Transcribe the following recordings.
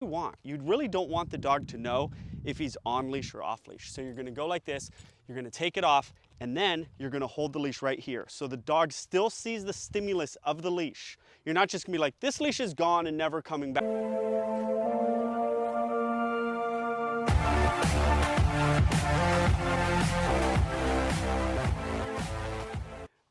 you want. You really don't want the dog to know if he's on leash or off leash. So you're gonna go like this, you're gonna take it off, and then you're gonna hold the leash right here. So the dog still sees the stimulus of the leash. You're not just gonna be like, this leash is gone and never coming back.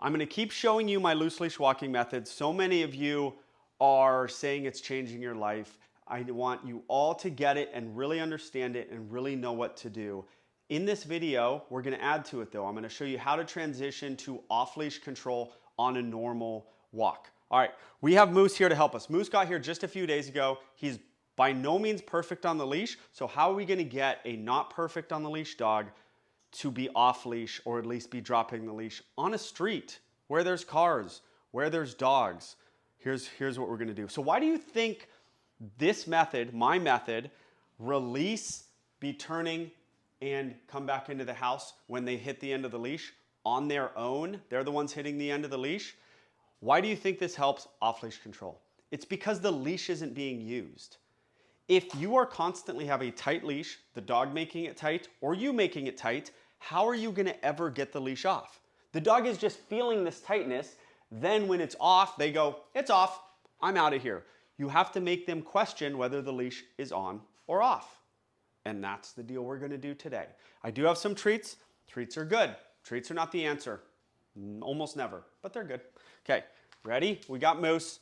I'm gonna keep showing you my loose leash walking method. So many of you are saying it's changing your life. I want you all to get it and really understand it and really know what to do. In this video, we're gonna add to it though. I'm gonna show you how to transition to off-leash control on a normal walk. All right, we have Moose here to help us. Moose got here just a few days ago. He's by no means perfect on the leash. So how are we gonna get a not perfect on the leash dog to be off leash, or at least be dropping the leash on a street where there's cars, where there's dogs? Here's what we're gonna do. So why do you think this method, my method, release, be turning, and come back into the house when they hit the end of the leash on their own? They're the ones hitting the end of the leash. Why do you think this helps off-leash control? It's because the leash isn't being used. If you are constantly have a tight leash, the dog making it tight, or you making it tight, how are you gonna ever get the leash off? The dog is just feeling this tightness. Then when it's off, they go, it's off, I'm out of here. You have to make them question whether the leash is on or off. And that's the deal we're gonna do today. I do have some treats. Treats are good. Treats are not the answer. Almost never, but they're good. Okay, ready? We got Moose.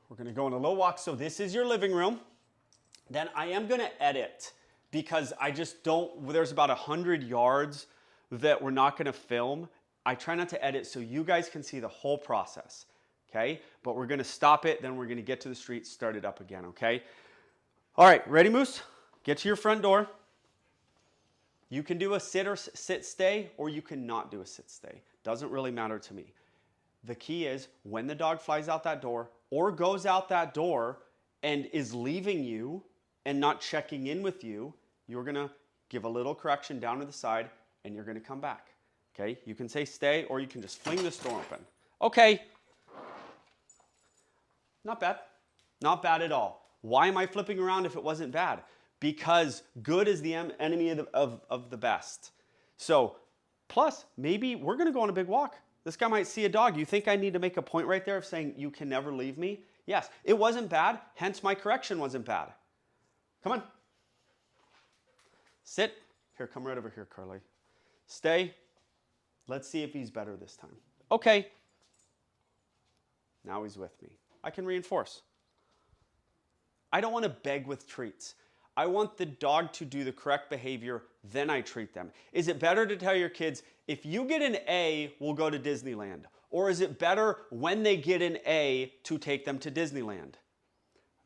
We're gonna go on a low walk. So this is your living room. Then I am gonna edit because I just don't, there's about 100 yards that we're not gonna film. I try not to edit so you guys can see the whole process. Okay, but we're gonna stop it, then we're gonna get to the street, start it up again, okay? All right, ready, Moose? Get to your front door. You can do a sit stay, or you cannot do a sit stay. Doesn't really matter to me. The key is when the dog flies out that door or goes out that door and is leaving you and not checking in with you, you're gonna give a little correction down to the side and you're gonna come back, okay? You can say stay, or you can just fling this door open. Okay. Not bad. Not bad at all. Why am I flipping around if it wasn't bad? Because good is the enemy of the best. So, plus, maybe we're gonna go on a big walk. This guy might see a dog. You think I need to make a point right there of saying, you can never leave me? Yes, it wasn't bad, hence my correction wasn't bad. Come on. Sit. Here, come right over here, Carly. Stay. Let's see if he's better this time. Okay. Now he's with me. I can reinforce. I don't want to beg with treats. I want the dog to do the correct behavior, then I treat them. Is it better to tell your kids, if you get an A, we'll go to Disneyland? Or is it better when they get an A to take them to Disneyland?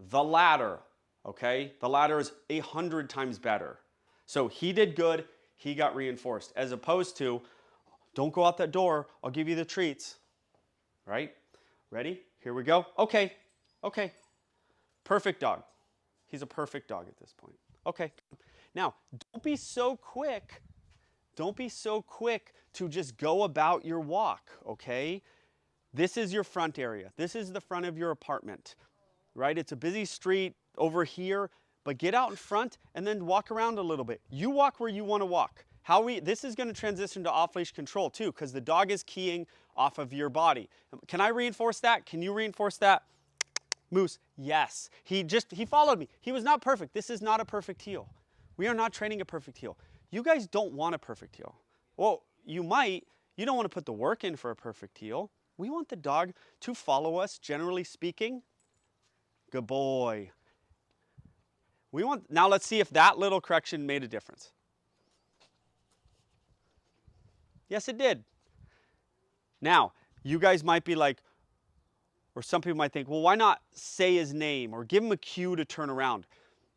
The latter, okay? The latter is 100 times better. So he did good, he got reinforced, as opposed to, don't go out that door, I'll give you the treats, right? Ready? Here we go. Okay, okay. Perfect dog. He's a perfect dog at this point. Okay. Now, don't be so quick. Don't be so quick to just go about your walk, okay? This is your front area. This is the front of your apartment, right? It's a busy street over here, but get out in front and then walk around a little bit. You walk where you want to walk. This is going to transition to off-leash control too, because the dog is keying off of your body. Can I reinforce that? Can you reinforce that? Moose, yes. He followed me. He was not perfect. This is not a perfect heel. We are not training a perfect heel. You guys don't want a perfect heel. Well, you might. You don't want to put the work in for a perfect heel. We want the dog to follow us, generally speaking. Good boy. Now let's see if that little correction made a difference. Yes, it did. Now, you guys might be like, or some people might think, well, why not say his name or give him a cue to turn around?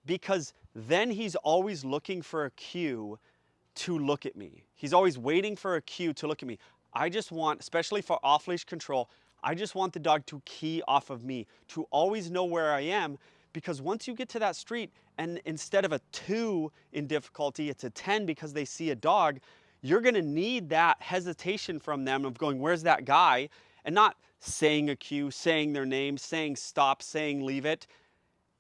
Because then he's always looking for a cue to look at me. He's always waiting for a cue to look at me. I just want, especially for off-leash control, I just want the dog to key off of me, to always know where I am, because once you get to that street and instead of a 2 in difficulty, it's a 10 because they see a dog, you're gonna need that hesitation from them of going, where's that guy? And not saying a cue, saying their name, saying stop, saying leave it.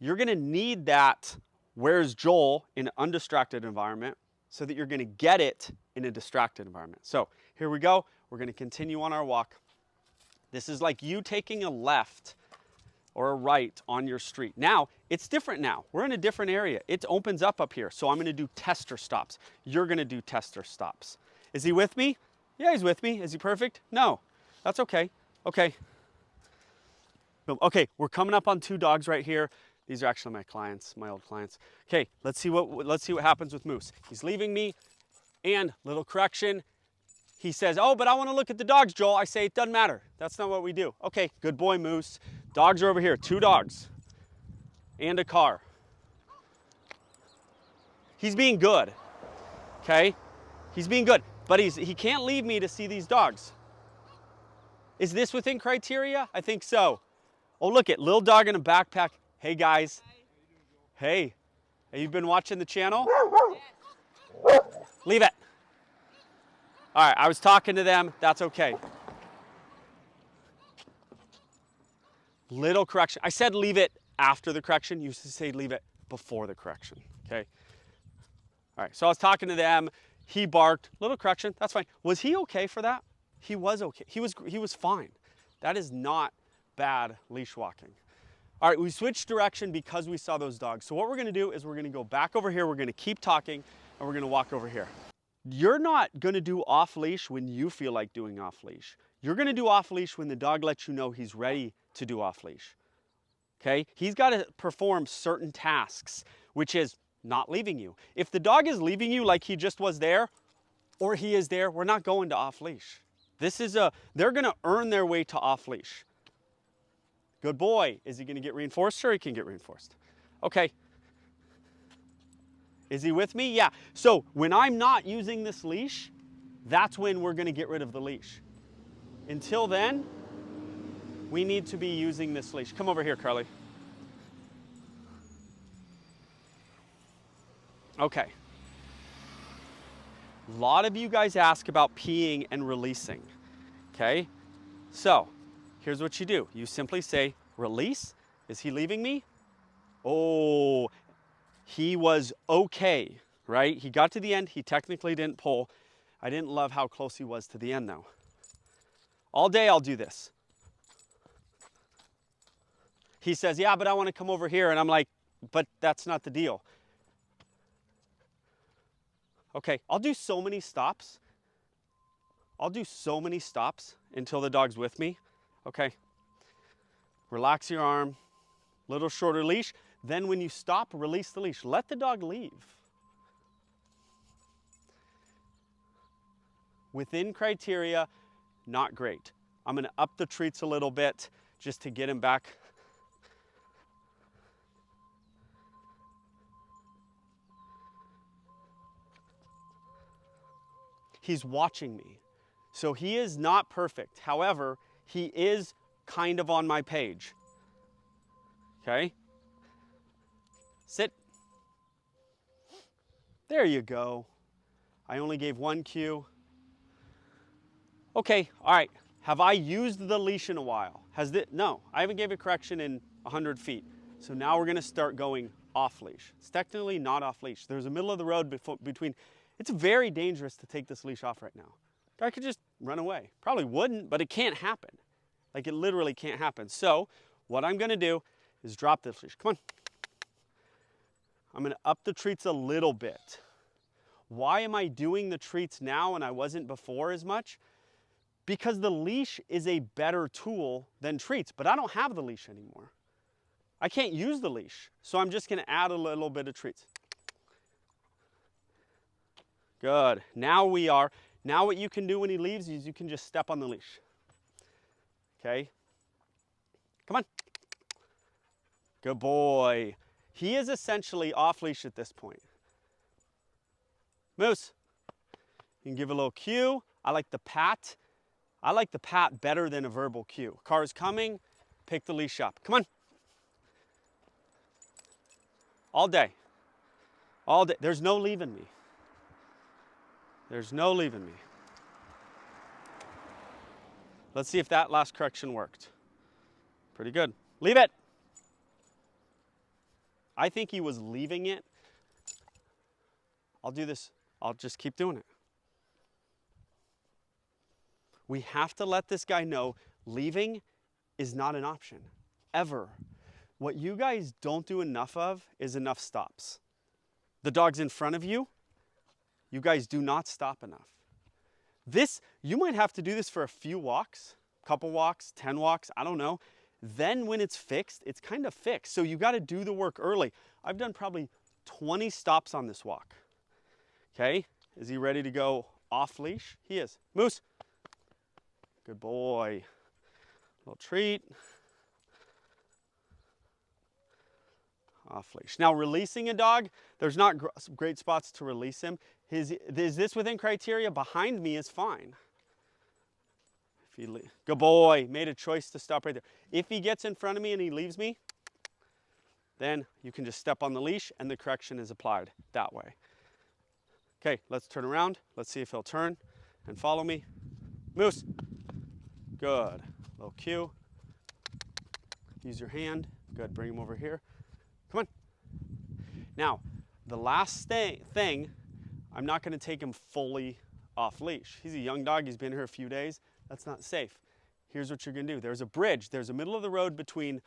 You're gonna need that where's Joel in an undistracted environment so that you're gonna get it in a distracted environment. So here we go. We're gonna continue on our walk. This is like you taking a left or a right on your street. Now, it's different now. We're in a different area. It opens up here. So I'm gonna do tester stops. You're gonna do tester stops. Is he with me? Yeah, he's with me. Is he perfect? No. That's okay. Okay. Boom. Okay, we're coming up on 2 dogs right here. These are actually my clients, my old clients. Okay, let's see what happens with Moose. He's leaving me, and little correction. He says, oh, but I want to look at the dogs, Joel. I say, it doesn't matter. That's not what we do. Okay, good boy, Moose. Dogs are over here. 2 dogs and a car. He's being good, okay? He's being good, but he can't leave me to see these dogs. Is this within criteria? I think so. Oh, look at little dog in a backpack. Hey, guys. Hey, have you been watching the channel? Yes. Leave it. All right, I was talking to them. That's okay. Little correction. I said leave it after the correction. You used to say leave it before the correction, okay? All right, so I was talking to them. He barked. Little correction. That's fine. Was he okay for that? He was okay. He was fine. That is not bad leash walking. All right, we switched direction because we saw those dogs. So what we're gonna do is we're gonna go back over here, we're gonna keep talking, and we're gonna walk over here. You're not gonna do off leash when you feel like doing off leash. You're gonna do off leash when the dog lets you know he's ready to do off leash, okay? He's gotta perform certain tasks, which is not leaving you. If the dog is leaving you like he just was there, or he is there, we're not going to off leash. They're gonna earn their way to off leash. Good boy. Is he gonna get reinforced? Sure, he can get reinforced. Okay. Is he with me? Yeah. So when I'm not using this leash, that's when we're gonna get rid of the leash. Until then, we need to be using this leash. Come over here, Carly. Okay. A lot of you guys ask about peeing and releasing, okay? So, here's what you do. You simply say, release. Is he leaving me? Oh, he was okay, right? He got to the end. He technically didn't pull. I didn't love how close he was to the end, though. All day I'll do this. He says, yeah, but I want to come over here. And I'm like, but that's not the deal. Okay, I'll do so many stops. I'll do so many stops until the dog's with me. Okay. Relax your arm, little shorter leash. Then when you stop, release the leash. Let the dog leave. Within criteria, not great. I'm gonna up the treats a little bit just to get him back. He's watching me. So he is not perfect. However, he is kind of on my page. Okay? Sit. There you go. I only gave 1 cue. Okay, all right. Have I used the leash in a while? No, I haven't gave a correction in 100 feet. So now we're gonna start going off leash. It's technically not off leash. There's a middle of the road between. It's very dangerous to take this leash off right now. I could just run away. Probably wouldn't, but it can't happen. Like it literally can't happen. So what I'm gonna do is drop this leash. Come on. I'm gonna up the treats a little bit. Why am I doing the treats now and I wasn't before as much? Because the leash is a better tool than treats, but I don't have the leash anymore. I can't use the leash, so I'm just gonna add a little bit of treats. Good. Now what you can do when he leaves is you can just step on the leash. Okay? Come on. Good boy. He is essentially off leash at this point. Moose. You can give a little cue. I like the pat. I like the pat better than a verbal cue. Car's coming. Pick the leash up. Come on. All day. All day. There's no leaving me. There's no leaving me. Let's see if that last correction worked. Pretty good. Leave it. I think he was leaving it. I'll do this. I'll just keep doing it. We have to let this guy know leaving is not an option, ever. What you guys don't do enough of is enough stops. The dog's in front of you. You guys do not stop enough. This, you might have to do this for a few walks, couple walks, 10 walks, I don't know. Then when it's fixed, it's kind of fixed. So you got to do the work early. I've done probably 20 stops on this walk. Okay, is he ready to go off leash? He is. Moose. Good boy. Little treat. Off leash. Now releasing a dog, there's not great spots to release him. Is this within criteria? Behind me is fine. Good boy, made a choice to stop right there. If he gets in front of me and he leaves me, then you can just step on the leash and the correction is applied that way. Okay, let's turn around. Let's see if he'll turn and follow me. Moose. Good. Little cue. Use your hand. Good, bring him over here. Come on. Now, the last thing, I'm not going to take him fully off leash. He's a young dog. He's been here a few days. That's not safe. Here's what you're going to do. There's a bridge. There's a middle of the road between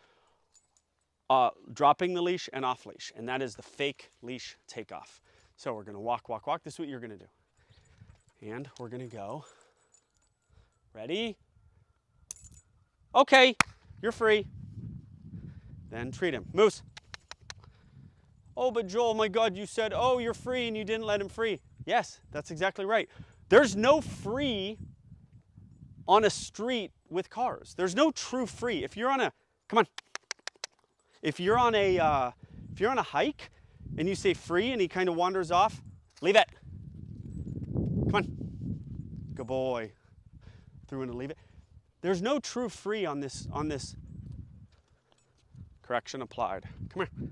dropping the leash and off leash, and that is the fake leash takeoff. So we're going to walk, walk, walk. This is what you're going to do. And we're going to go. Ready? Okay, you're free. Then treat him. Moose. Oh, but Joel, my God, you said, oh, you're free and you didn't let him free. Yes, that's exactly right. There's no free on a street with cars. There's no true free. If you're on a, come on. If you're on a hike and you say free and he kind of wanders off, leave it. Come on. Good boy. Threw in a leave it. There's no true free on this. Correction applied. Come here.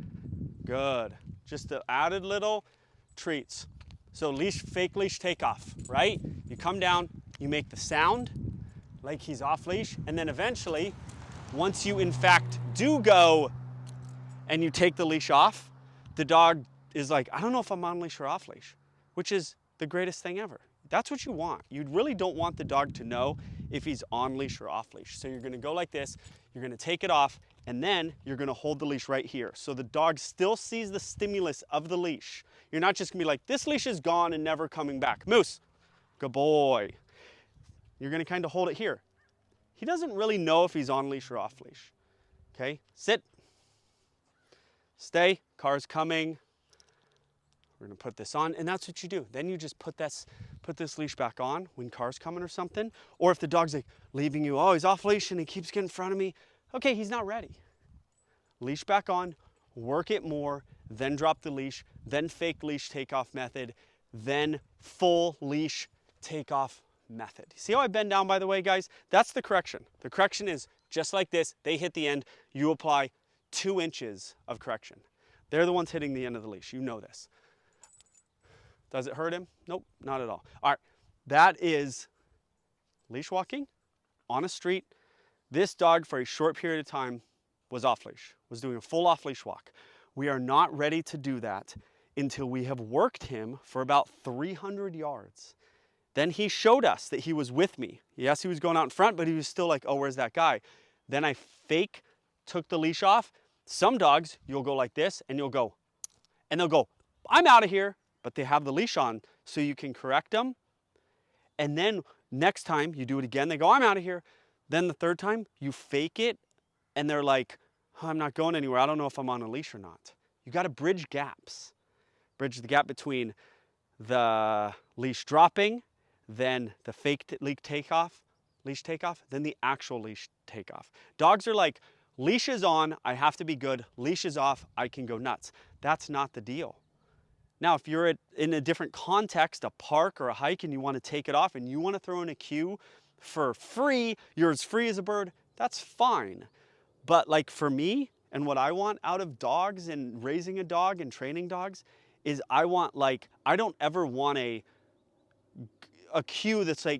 Good. Just the added little treats. So leash, fake leash takeoff, right? You come down, you make the sound like he's off leash, and then eventually, once you in fact do go and you take the leash off, the dog is like, I don't know if I'm on leash or off leash, which is the greatest thing ever. That's what you want. You really don't want the dog to know if he's on leash or off leash. So you're gonna go like this, you're gonna take it off, and then you're gonna hold the leash right here. So the dog still sees the stimulus of the leash. You're not just gonna be like, this leash is gone and never coming back. Moose, good boy. You're gonna kind of hold it here. He doesn't really know if he's on leash or off leash. Okay, sit, stay, car's coming. We're gonna put this on, and that's what you do. Then you just put this leash back on when car's coming or something. Or if the dog's like leaving you, oh, he's off leash and he keeps getting in front of me. Okay, he's not ready. Leash back on, work it more, then drop the leash, then fake leash takeoff method, then full leash takeoff method. See how I bend down, by the way, guys? That's the correction. The correction is just like this. They hit the end. You apply 2 inches of correction. They're the ones hitting the end of the leash. You know this. Does it hurt him? Nope, not at all. All right, that is leash walking on a street. This dog, for a short period of time, was off leash, was doing a full off leash walk. We are not ready to do that until we have worked him for about 300 yards. Then he showed us that he was with me. Yes, he was going out in front, but he was still like, oh, where's that guy? Then I fake took the leash off. Some dogs, you'll go like this and you'll go, and they'll go, I'm out of here. But they have the leash on so you can correct them. And then next time you do it again, they go, I'm out of here. Then the third time you fake it and they're like, oh, I'm not going anywhere. I don't know if I'm on a leash or not. You got to bridge gaps. Bridge the gap between the leash dropping, then the fake leash takeoff, then the actual leash takeoff. Dogs are like, leash is on, I have to be good. Leash is off, I can go nuts. That's not the deal. Now, if you're in a different context, a park or a hike, and you want to take it off and you want to throw in a cue for free, you're as free as a bird, that's fine. But like for me, and what I want out of dogs and raising a dog and training dogs is I don't ever want a cue that's like,